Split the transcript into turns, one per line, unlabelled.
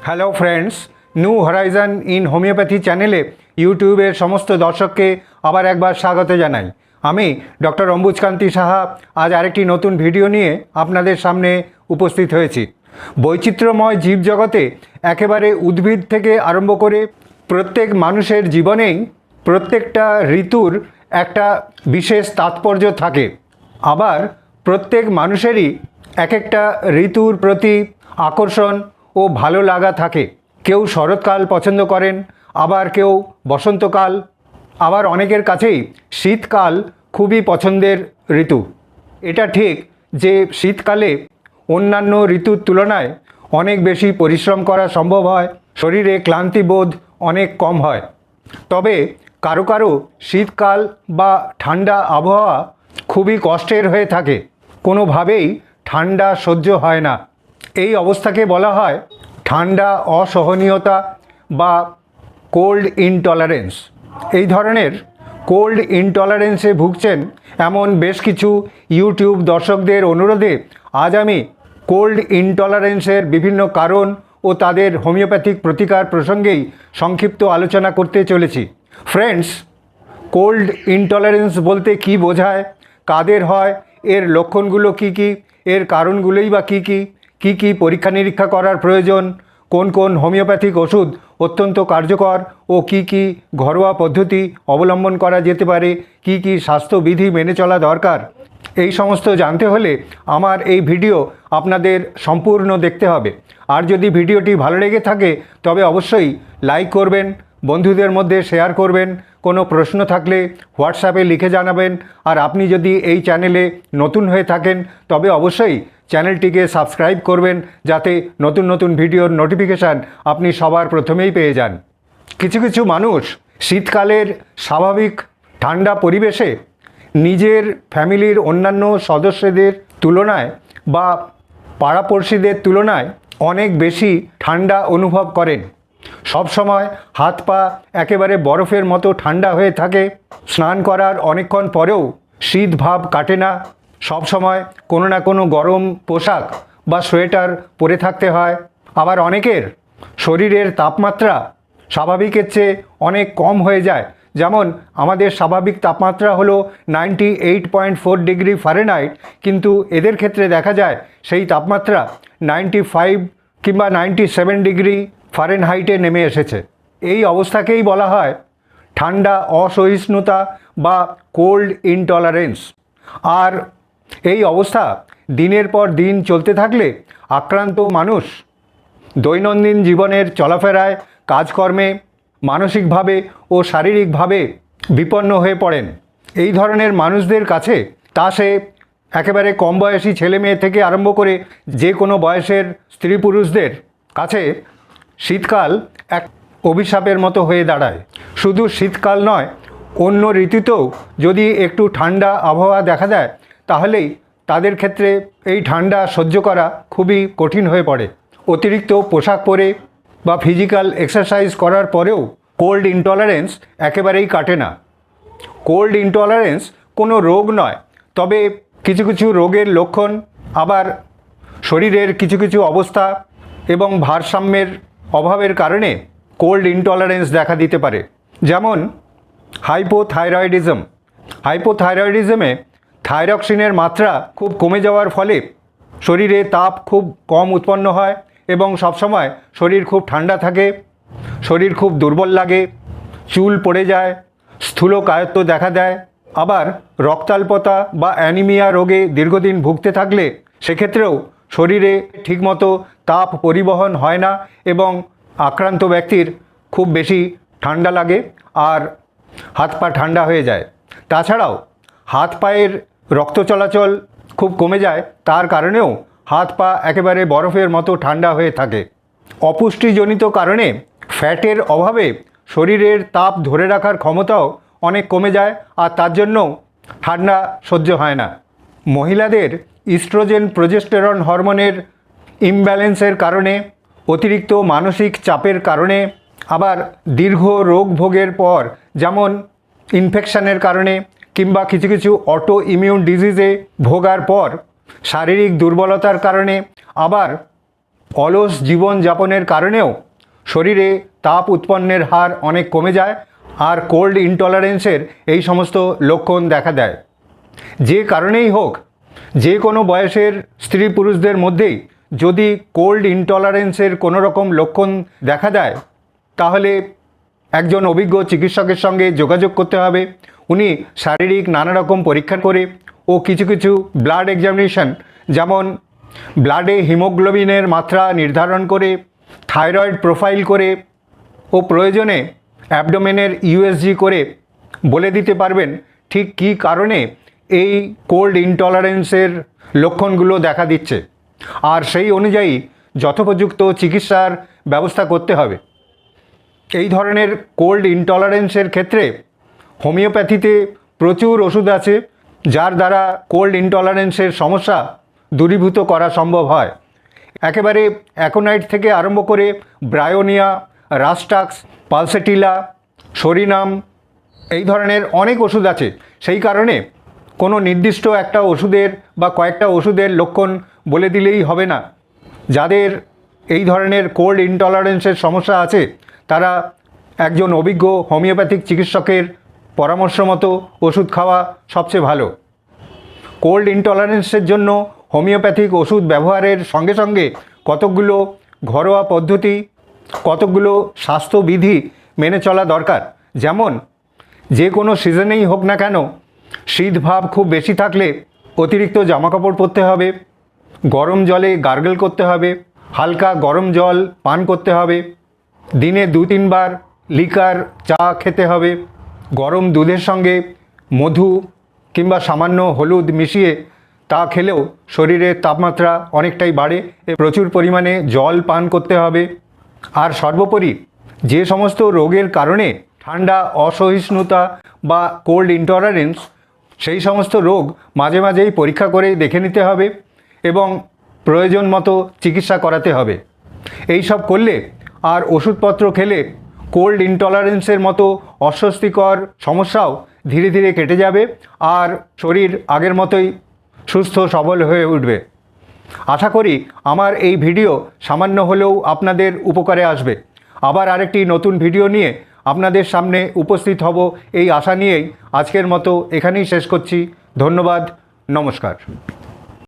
Hello friends, new Horizon in homeopathy চ্যানেলে ইউটিউবের সমস্ত দর্শককে আবার একবার স্বাগত জানাই। আমি ডক্টর অম্বুজকান্তি সাহা আজ আরেকটি নতুন ভিডিও নিয়ে আপনাদের সামনে উপস্থিত হয়েছি। বৈচিত্র্যময় জীবজগতে একেবারে উদ্ভিদ থেকে আরম্ভ করে প্রত্যেক মানুষের জীবনেই প্রত্যেকটা ঋতুর একটা বিশেষ তাৎপর্য থাকে। আবার প্রত্যেক মানুষেরই এক একটা ঋতুর প্রতি আকর্ষণ ও ভালো লাগা থাকে। কেউ শরৎকাল পছন্দ করেন, আবার কেউ বসন্তকাল, আবার অনেকের কাছেই শীতকাল খুবই পছন্দের ঋতু। এটা ঠিক যে শীতকালে অন্যান্য ঋতুর তুলনায় অনেক বেশি পরিশ্রম করা সম্ভব হয়, শরীরে ক্লান্তিবোধ অনেক কম হয়। তবে কারো কারো শীতকাল বা ঠান্ডা আবহাওয়া খুবই কষ্টের হয়ে থাকে, কোনোভাবেই ঠান্ডা সহ্য হয় না। এই অবস্থাকে বলা হয় ঠান্ডা অসহনীয়তা বা কোল্ড ইনটলারেন্স। এই ধরনের কোল্ড ইনটলারেন্সে ভুগছেন এমন বেশ কিছু ইউটিউব দর্শকদের অনুরোধে আজ আমি কোল্ড ইনটলারেন্সের বিভিন্ন কারণ ও তাদের হোমিওপ্যাথিক প্রতিকার প্রসঙ্গেই সংক্ষিপ্ত আলোচনা করতে চলেছি। ফ্রেন্ডস, কোল্ড ইনটলারেন্স বলতে কি বোঝায়, কাদের হয়, এর লক্ষণগুলো কি কি, এর কারণগুলোই বা কি কি, কি কি পরীক্ষা নিরীক্ষা করার প্রয়োজন, কোন কোন হোমিওপ্যাথিক ওষুধ অত্যন্ত কার্যকর ও কি কি ঘরোয়া পদ্ধতি অবলম্বন করা যেতে পারে, কি কি স্বাস্থ্যবিধি মেনে চলা দরকার, এই সমস্ত জানতে হলে আমার এই ভিডিও আপনাদের সম্পূর্ণ দেখতে হবে। আর যদি ভিডিওটি ভালো লেগে থাকে তবে অবশ্যই লাইক করবেন, বন্ধুদের মধ্যে শেয়ার করবেন, কোনো প্রশ্ন থাকলে হোয়াটসঅ্যাপে লিখে জানাবেন। আর আপনি যদি এই চ্যানেলে নতুন হয়ে থাকেন তবে অবশ্যই চ্যানেলটিকে সাবস্ক্রাইব করবেন, যাতে নতুন নতুন ভিডিওর নোটিফিকেশান আপনি সবার প্রথমেই পেয়ে যান। কিছু কিছু মানুষ শীতকালের স্বাভাবিক ঠান্ডা পরিবেশে নিজের ফ্যামিলির অন্যান্য সদস্যদের তুলনায় বা পাড়াপড়শিদের তুলনায় অনেক বেশি ঠান্ডা অনুভব করেন। সব সময় হাত পা একেবারে বরফের মতো ঠান্ডা হয়ে থাকে, স্নান করার অনেকক্ষণ পরেও শীত ভাব কাটে না, সব সময় কোনো না কোনো গরম পোশাক বা সোয়েটার পরে থাকতে হয়। আবার অনেকের শরীরের তাপমাত্রা স্বাভাবিকের চেয়ে অনেক কম হয়ে যায়। যেমন আমাদের স্বাভাবিক তাপমাত্রা হলো 98.4 ডিগ্রি ফারেনহাইট, কিন্তু এদের ক্ষেত্রে দেখা যায় সেই তাপমাত্রা 95 কিংবা 97 ডিগ্রি ফারেনহাইটে নেমে এসেছে। এই অবস্থাকেই বলা হয় ঠান্ডা অসহিষ্ণুতা বা কোল্ড ইনটলারেন্স। আর এই অবস্থা দিনের পর দিন চলতে থাকলে আক্রান্ত মানুষ দৈনন্দিন জীবনের চলাফেরায়, কাজকর্মে মানসিকভাবে ও শারীরিকভাবে বিপন্ন হয়ে পড়েন। এই ধরনের মানুষদের কাছে তা সে একেবারে কম বয়সী ছেলে মেয়ে থেকে আরম্ভ করে যে কোনো বয়সের স্ত্রী পুরুষদের কাছে শীতকাল এক অভিশাপের মতো হয়ে দাঁড়ায়। শুধু শীতকাল নয়, অন্য ঋতুতেও যদি একটু ঠান্ডা আবহাওয়া দেখা দেয় তাহলেই তাদের ক্ষেত্রে এই ঠান্ডা সহ্য করা খুবই কঠিন হয়ে পড়ে। অতিরিক্ত পোশাক পরে বা ফিজিক্যাল এক্সারসাইজ করার পরেও কোল্ড ইনটলারেন্স একেবারেই কাটে না। কোল্ড ইনটলারেন্স কোনো রোগ নয়, তবে কিছু কিছু রোগের লক্ষণ, আবার শরীরের কিছু কিছু অবস্থা এবং ভারসাম্যের অভাবের কারণে কোল্ড ইনটলারেন্স দেখা দিতে পারে। যেমন হাইপোথাইরয়েডিজম। হাইপোথাইরয়েডিজমে থাইরক্সিনের মাত্রা খুব কমে যাওয়ার ফলে শরীরে তাপ খুব কম উৎপন্ন হয় এবং সবসময় শরীর খুব ঠান্ডা থাকে, শরীর খুব দুর্বল লাগে, চুল পড়ে যায়, স্থূলকায়ত্ব দেখা দেয়। আবার রক্তাল্পতা বা অ্যানিমিয়া রোগে দীর্ঘদিন ভুগতে থাকলে সেক্ষেত্রেও শরীরে ঠিকমতো তাপ পরিবহন হয় না এবং আক্রান্ত ব্যক্তির খুব বেশি ঠান্ডা লাগে আর হাত পা ঠান্ডা হয়ে যায়। তাছাড়াও হাত পায়ের রক্ত চলাচল খুব কমে যায়, তার কারণেও হাত পা একেবারে বরফের মতো ঠান্ডা হয়ে থাকে। অপুষ্টিজনিত কারণে ফ্যাটের অভাবে শরীরের তাপ ধরে রাখার ক্ষমতাও অনেক কমে যায় আর তার জন্য ঠান্ডা সহ্য হয় না। মহিলাদের ইস্ট্রোজেন প্রোজেস্টেরন হরমোনের ইমব্যালেন্সের কারণে, অতিরিক্ত মানসিক চাপের কারণে, আবার দীর্ঘ রোগ ভোগের পর যেমন ইনফেকশনের কারণে কিংবা কিছু কিছু অটো ইমিউন ডিজিজে ভোগার পর শারীরিক দুর্বলতার কারণে, আবার অলস জীবনযাপনের কারণেও শরীরে তাপ উৎপন্নের হার অনেক কমে যায় আর কোল্ড ইনটলারেন্সের এই সমস্ত লক্ষণ দেখা দেয়। যে কারণেই হোক, যে কোনো বয়সের স্ত্রী পুরুষদের মধ্যেই যদি কোল্ড ইনটলারেন্সের কোনো রকম লক্ষণ দেখা দেয় তাহলে একজন অভিজ্ঞ চিকিৎসকের সঙ্গে যোগাযোগ করতে হবে। উনি শারীরিক নানা রকম পরীক্ষা করে ও কিছু কিছু ব্লাড এক্সামিনেশন, যেমন ব্লাডে হিমোগ্লোবিনের মাত্রা নির্ধারণ করে, থাইরয়েড প্রোফাইল করে ও প্রয়োজনে অ্যাবডোমেনের ইউএসজি করে বলে দিতে পারবেন ঠিক কী কারণে এই কোল্ড ইনটলারেন্সের লক্ষণগুলো দেখা দিচ্ছে, আর সেই অনুযায়ী যথোপযুক্ত চিকিৎসার ব্যবস্থা করতে হবে। এই ধরনের কোল্ড ইনটলারেন্সের ক্ষেত্রে হোমিওপ্যাথিতে প্রচুর ওষুধ আছে যার দ্বারা কোল্ড ইনটলারেন্সের সমস্যা দূরীভূত করা সম্ভব হয়। একেবারে অ্যাকোনাইট থেকে আরম্ভ করে ব্রায়োনিয়া, রাস্টাক্স, পালসেটিলা, সরিনাম, এই ধরনের অনেক ওষুধ আছে। সেই কারণে কোনো নির্দিষ্ট একটা ওষুধের বা কয়েকটা ওষুধের লক্ষণ বলে দিলেই হবে না। যাদের এই ধরনের কোল্ড ইনটলারেন্সের সমস্যা আছে তারা একজন অভিজ্ঞ হোমিওপ্যাথিক চিকিৎসকের পরামর্শ মতো ওষুধ খাওয়া সবচেয়ে ভালো। কোল্ড ইনটলারেন্সের জন্য হোমিওপ্যাথিক ওষুধ ব্যবহারের সঙ্গে সঙ্গে কতকগুলো ঘরোয়া পদ্ধতি, কতকগুলো স্বাস্থ্যবিধি মেনে চলা দরকার। যেমন যে কোনো সিজনেই হোক না কেন, শীত ভাব খুব বেশি থাকলে অতিরিক্ত জামাকাপড় পরতে হবে, গরম জলে গার্গল করতে হবে, হালকা গরম জল পান করতে হবে, দিনে 2-3 বার লিকার চা খেতে হবে, গরম দুধের সঙ্গে মধু কিংবা সামান্য হলুদ মিশিয়ে তা খেলেও শরীরের তাপমাত্রা অনেকটাই বাড়ে। প্রচুর পরিমাণে জল পান করতে হবে। আর সর্বোপরি যে সমস্ত রোগের কারণে ঠান্ডা অসহিষ্ণুতা বা কোল্ড ইনটলারেন্স, সেই সমস্ত রোগ মাঝে মাঝেই পরীক্ষা করে দেখে নিতে হবে এবং প্রয়োজন মতো চিকিৎসা করাতে হবে। এই সব করলে আর ওষুধপত্র খেলে কোল্ড ইনটলারেন্সের মতো অস্বস্তিকর সমস্যাও ধীরে ধীরে কেটে যাবে আর শরীর আগের মতোই সুস্থ সবল হয়ে উঠবে। আশা করি আমার এই ভিডিও সামান্য হলেও আপনাদের উপকারে আসবে। আবার আরেকটি নতুন ভিডিও নিয়ে আপনাদের সামনে উপস্থিত হব এই আশা নিয়েই আজকের মতো এখানেই শেষ করছি। ধন্যবাদ, নমস্কার।